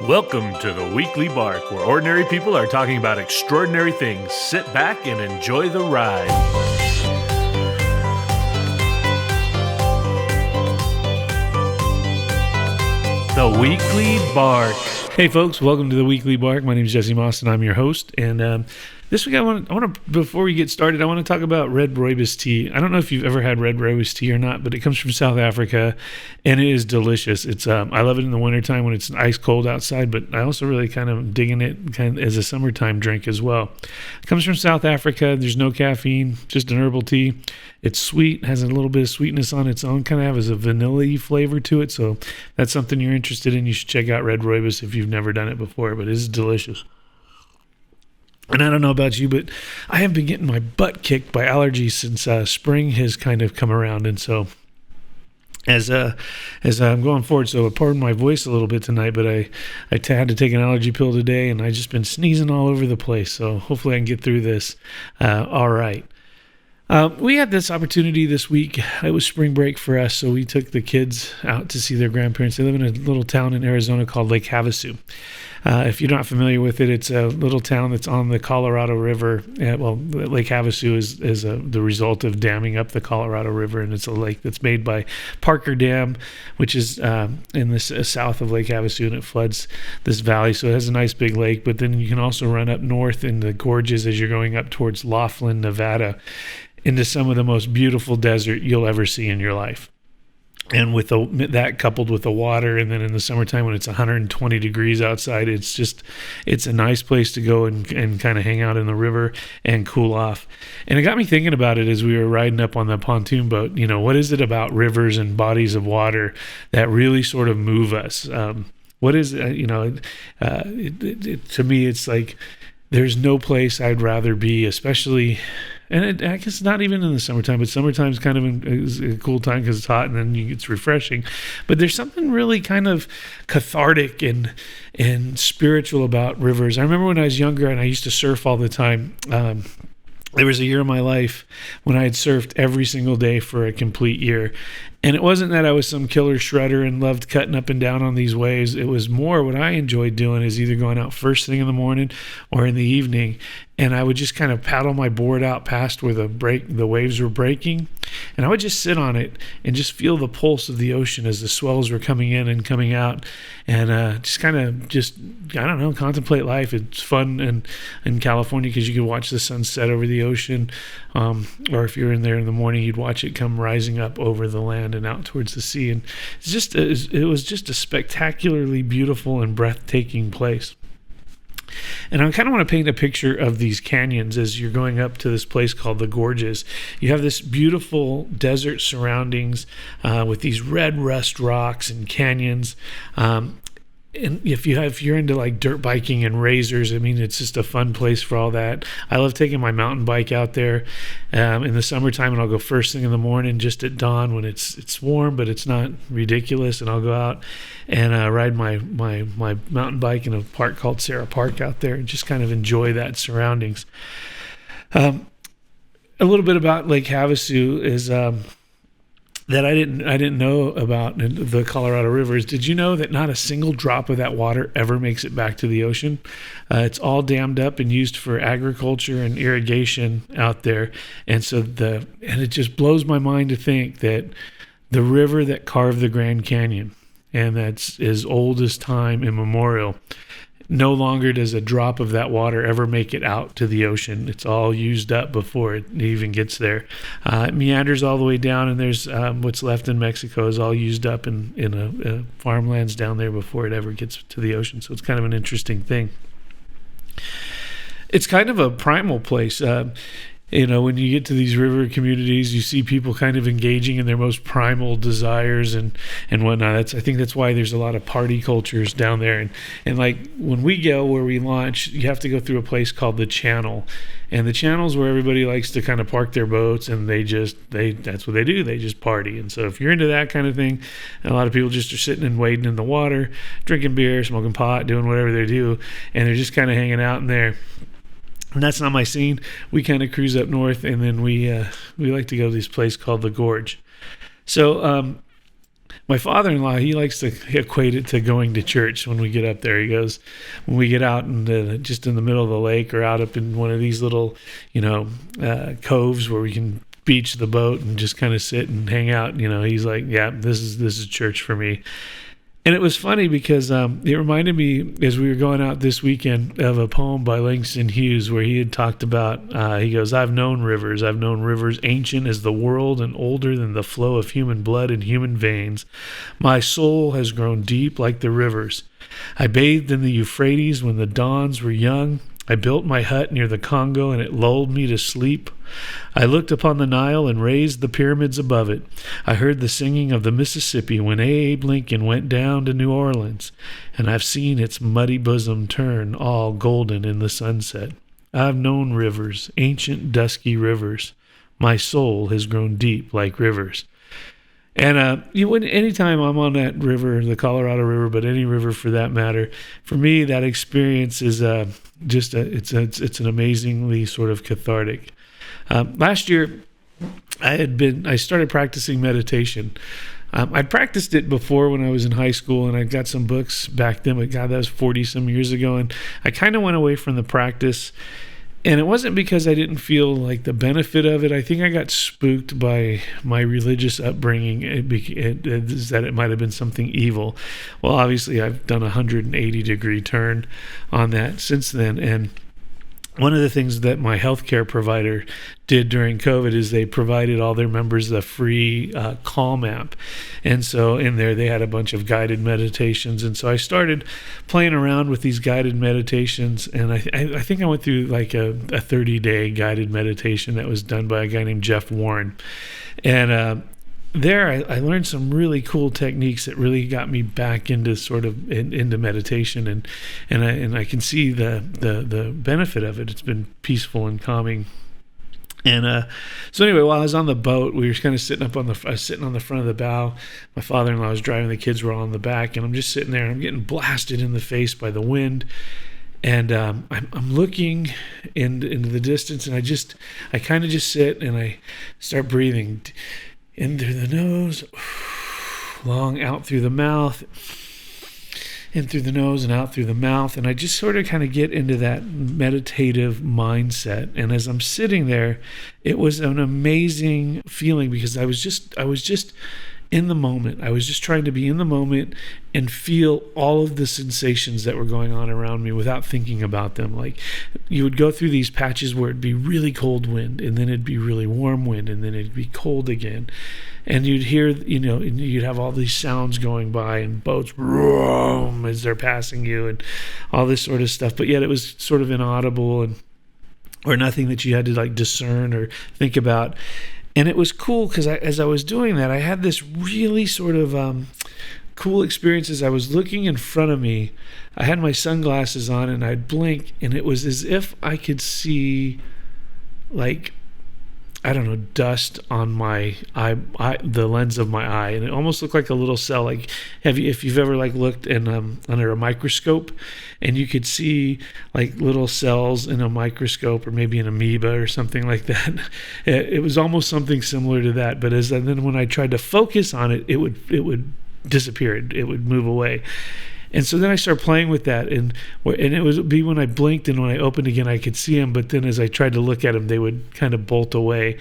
Welcome to the Weekly Bark, where ordinary people are talking about extraordinary things. Sit back and enjoy the ride. The Weekly Bark. Hey folks, welcome to the Weekly Bark. My name is Jesse Moss and I'm your host. And this week I want to, before we get started, I want to talk about red Broybis tea. I don't know if you've ever had red Broybis tea or not, but it comes from South Africa and it is delicious. It's I love it in the wintertime when it's ice cold outside, but I also really kind of digging it kind of as a summertime drink as well. It comes from South Africa. There's no caffeine, just an herbal tea. It's sweet, has a little bit of sweetness on its own, kind of has a vanilla-y flavor to it. So that's something you're interested in. You should check out red Broybis if you've never done it before, but it is delicious. And I don't know about you, but I have been getting my butt kicked by allergies since spring has kind of come around. And so as I'm going forward, so pardon my voice a little bit tonight, but I had to take an allergy pill today, and I just been sneezing all over the place. So hopefully I can get through this all right. We had this opportunity this week. It was spring break for us, so we took the kids out to see their grandparents. They live in a little town in Arizona called Lake Havasu. If you're not familiar with it, it's a little town that's on the Colorado River. Lake Havasu is the result of damming up the Colorado River, and it's a lake that's made by Parker Dam, which is in the south of Lake Havasu, and it floods this valley. So it has a nice big lake, but then you can also run up north in the gorges as you're going up towards Laughlin, Nevada, into some of the most beautiful desert you'll ever see in your life. And with that coupled with the water, and then in the summertime when it's 120 degrees outside, it's a nice place to go and kind of hang out in the river and cool off. And it got me thinking about it as we were riding up on the pontoon boat. You know, what is it about rivers and bodies of water that really sort of move us? What is it? To me, it's like there's no place I'd rather be, especially. And I guess not even in the summertime, but summertime's kind of is a cool time because it's hot and then it's refreshing. But there's something really kind of cathartic and spiritual about rivers. I remember when I was younger and I used to surf all the time. There was a year of my life when I had surfed every single day for a complete year. And it wasn't that I was some killer shredder and loved cutting up and down on these waves. It was more what I enjoyed doing is either going out first thing in the morning or in the evening. And I would just kind of paddle my board out past where the waves were breaking. And I would just sit on it and just feel the pulse of the ocean as the swells were coming in and coming out. And just kind of contemplate life. It's fun in California because you could watch the sunset over the ocean. Or if you're in there in the morning, you'd watch it come rising up over the land and out towards the sea. And it was just a spectacularly beautiful and breathtaking place. And I kind of want to paint a picture of these canyons as you're going up to this place called the Gorges. You have this beautiful desert surroundings with these red rust rocks and canyons. And if you're into like dirt biking and razors, I mean, it's just a fun place for all that. I love taking my mountain bike out there in the summertime, and I'll go first thing in the morning, just at dawn when it's warm, but it's not ridiculous. And I'll go out and ride my mountain bike in a park called Sarah Park out there, and just kind of enjoy that surroundings. A little bit about Lake Havasu is. That I didn't know about the Colorado rivers. Did you know that not a single drop of that water ever makes it back to the ocean? It's all dammed up and used for agriculture and irrigation out there. And so it just blows my mind to think that the river that carved the Grand Canyon, and that's as old as time immemorial, no longer does a drop of that water ever make it out to the ocean. It's all used up before it even gets there. It meanders all the way down, and there's what's left in Mexico is all used up in farmlands down there before it ever gets to the ocean. So it's kind of an interesting thing. It's kind of a primal place. When you get to these river communities, you see people kind of engaging in their most primal desires and whatnot. I think that's why there's a lot of party cultures down there. And like when we go where we launch, you have to go through a place called the Channel. And the Channel's where everybody likes to kind of park their boats, and that's what they do. They just party. And so if you're into that kind of thing, a lot of people just are sitting and wading in the water, drinking beer, smoking pot, doing whatever they do, and they're just kind of hanging out in there. And that's not my scene. We kind of cruise up north, and then we like to go to this place called the Gorge. So My father-in-law, he likes to equate it to going to church when we get up there. He goes, when we get out just in the middle of the lake or out up in one of these little, coves where we can beach the boat and just kind of sit and hang out. He's like, yeah, this is church for me. And it was funny because it reminded me, as we were going out this weekend, of a poem by Langston Hughes where he had talked about, he goes, I've known rivers ancient as the world and older than the flow of human blood in human veins. My soul has grown deep like the rivers. I bathed in the Euphrates when the dawns were young. I built my hut near the Congo, and it lulled me to sleep. I looked upon the Nile and raised the pyramids above it. I heard the singing of the Mississippi when Abe Lincoln went down to New Orleans, and I've seen its muddy bosom turn all golden in the sunset. I've known rivers, ancient dusky rivers. My soul has grown deep like rivers. And anytime I'm on that river, the Colorado River, but any river for that matter, for me that experience is it's an amazingly sort of cathartic. Last year, I started practicing meditation. I'd practiced it before when I was in high school, and I got some books back then. But God, that was 40 some years ago, and I kind of went away from the practice. And it wasn't because I didn't feel like the benefit of it. I think I got spooked by my religious upbringing, that it might have been something evil. Well, obviously, I've done a 180-degree turn on that since then. And one of the things that my healthcare provider did during COVID is they provided all their members a free Calm app. And so in there, they had a bunch of guided meditations. And so I started playing around with these guided meditations. And I think I went through like a 30-day guided meditation that was done by a guy named Jeff Warren. And there I learned some really cool techniques that really got me back into into meditation, and I can see the benefit of it. It's been peaceful and calming. And so anyway, while I was on the boat, we were kind of sitting on the front of the bow. My father-in-law was driving, the kids were all on the back, and I'm just sitting there and I'm getting blasted in the face by the wind. And I'm looking into the distance, and I kind of just sit and I start breathing in through the nose, long out through the mouth, in through the nose and out through the mouth. And I just sort of kind of get into that meditative mindset. And as I'm sitting there, it was an amazing feeling because I was just in the moment. I was just trying to be in the moment and feel all of the sensations that were going on around me without thinking about them. Like you would go through these patches where it'd be really cold wind, and then it'd be really warm wind, and then it'd be cold again. And you'd hear, and you'd have all these sounds going by and boats vroom, as they're passing you and all this sort of stuff. But yet it was sort of inaudible or nothing that you had to like discern or think about. And it was cool because as I was doing that, I had this really sort of cool experience as I was looking in front of me. I had my sunglasses on and I'd blink, and it was as if I could see, like, I don't know, dust on my eye, the lens of my eye, and it almost looked like a little cell. Like, if you've ever like looked in under a microscope, and you could see like little cells in a microscope, or maybe an amoeba or something like that. It was almost something similar to that. But then when I tried to focus on it, it would disappear. It would move away. And so then I started playing with that, and it would be when I blinked and when I opened again, I could see them. But then as I tried to look at them, they would kind of bolt away.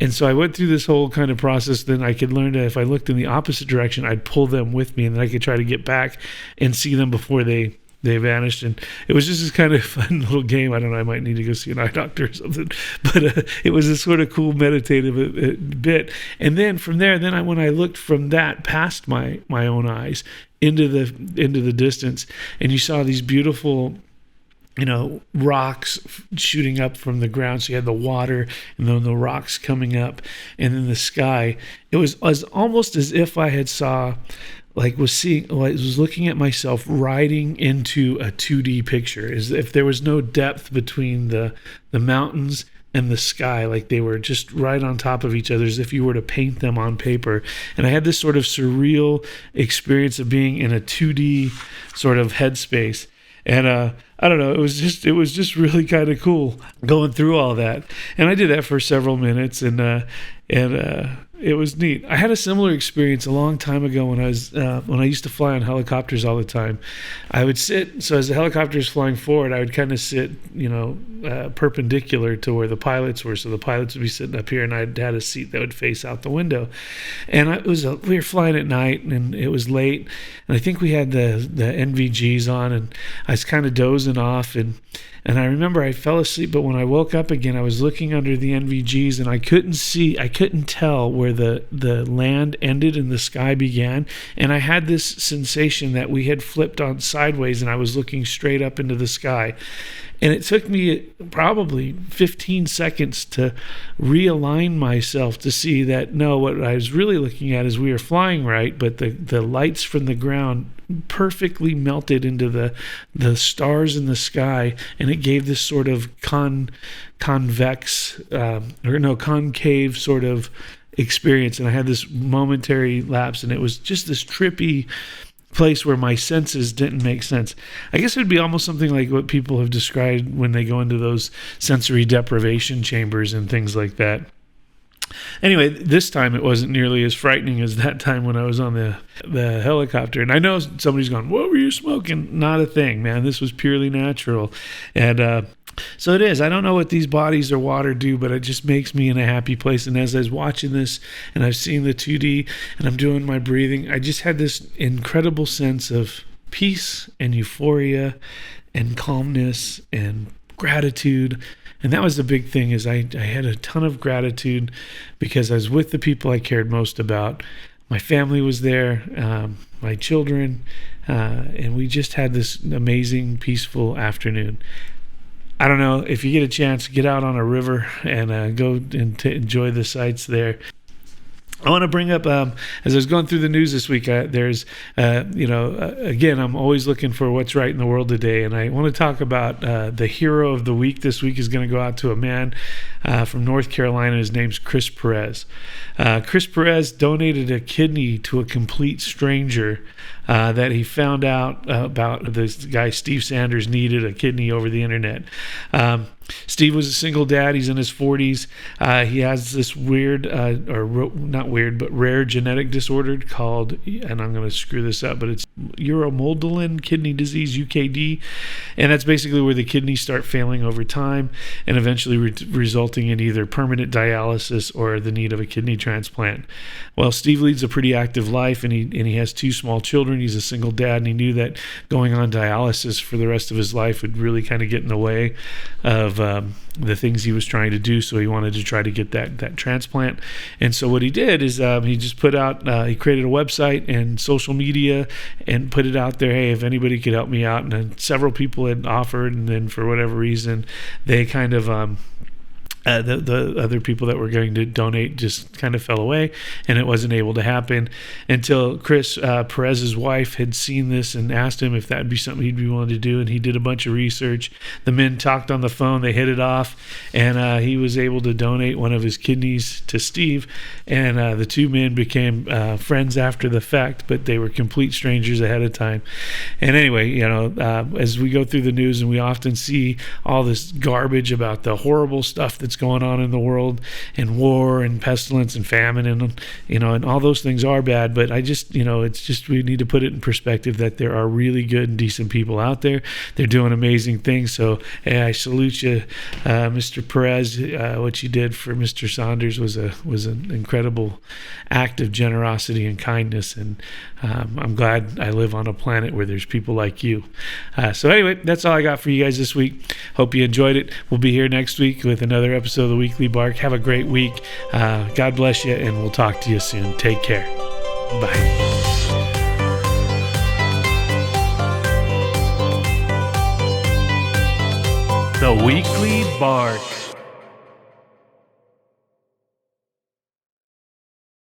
And so I went through this whole kind of process. Then I could learn that if I looked in the opposite direction, I'd pull them with me, and then I could try to get back and see them before they vanished. And it was just this kind of fun little game. I don't know, I might need to go see an eye doctor or something, but it was a sort of cool meditative bit. And then from there, when I looked from that past my own eyes into the distance, and you saw these beautiful rocks shooting up from the ground. So you had the water and then the rocks coming up, and then the sky. It was almost as if I had was looking at myself riding into a 2D picture, as if there was no depth between the mountains and the sky, like they were just right on top of each other, as if you were to paint them on paper. And I had this sort of surreal experience of being in a 2D sort of headspace. And I don't know, it was just really kind of cool going through all that. And I did that for several minutes, and It was neat. I had a similar experience a long time ago when I used to fly on helicopters all the time. I would sit, so as the helicopter is flying forward, I would kind of sit, perpendicular to where the pilots were. So the pilots would be sitting up here, and I had a seat that would face out the window. And we were flying at night, and it was late, and I think we had the NVGs on, and I was kind of dozing off, and I remember I fell asleep, but when I woke up again, I was looking under the NVGs, and I couldn't tell where the land ended and the sky began. And I had this sensation that we had flipped on sideways, and I was looking straight up into the sky. And it took me probably 15 seconds to realign myself to see that, no, what I was really looking at is we were flying right, but the lights from the ground perfectly melted into the stars in the sky, and it gave this sort of concave sort of experience. And I had this momentary lapse, and it was just this trippy place where my senses didn't make sense. I guess it would be almost something like what people have described when they go into those sensory deprivation chambers and things like that. Anyway, this time it wasn't nearly as frightening as that time when I was on the helicopter. And I know somebody's gone, "What were you smoking?" Not a thing, man. This was purely natural. And so it is. I don't know what these bodies or water do, but it just makes me in a happy place. And as I was watching this and I've seen the 2D and I'm doing my breathing, I just had this incredible sense of peace and euphoria and calmness and gratitude. And that was the big thing, is I had a ton of gratitude because I was with the people I cared most about. My family was there, my children, and we just had this amazing, peaceful afternoon. I don't know, if you get a chance, get out on a river and go and enjoy the sights there. I want to bring up, as I was going through the news this week, there's, again, I'm always looking for what's right in the world today. And I want to talk about the hero of the week this week is going to go out to a man from North Carolina. His name's Chris Perez. Chris Perez donated a kidney to a complete stranger that he found out about. This guy, Steve Sanders, needed a kidney over the internet. Steve was a single dad. He's in his 40s. He has this weird, not weird, but rare genetic disorder called, and I'm going to screw this up, but it's Uromoldalin kidney disease, UKD. And that's basically where the kidneys start failing over time and eventually resulting in either permanent dialysis or the need of a kidney transplant. Well, Steve leads a pretty active life, and he has 2 small children. He's a single dad, and he knew that going on dialysis for the rest of his life would really kind of get in the way of the things he was trying to do. So he wanted to try to get that transplant. And so what he did is he just put out, he created a website and social media and put it out there. Hey, if anybody could help me out. And then several people had offered, and then for whatever reason, they kind of, the other people that were going to donate just kind of fell away, and it wasn't able to happen until Chris Perez's wife had seen this and asked him if that would be something he'd be willing to do. And he did a bunch of research. The men talked on the phone, they hit it off, and he was able to donate one of his kidneys to Steve. And the 2 men became friends after the fact, but they were complete strangers ahead of time. And anyway, as we go through the news, and we often see all this garbage about the horrible stuff that's going on in the world, and war and pestilence and famine, and all those things are bad, but I just, it's just, we need to put it in perspective that there are really good and decent people out there. They're doing amazing things. So hey, I salute you, Mr. Perez. What you did for Mr. Saunders was an incredible act of generosity and kindness, and I'm glad I live on a planet where there's people like you. So anyway, that's all I got for you guys this week. Hope you enjoyed it. We'll be here next week with another episode of the Weekly Bark. Have a great week. God bless you, and we'll talk to you soon. Take care. Bye. The Weekly Bark.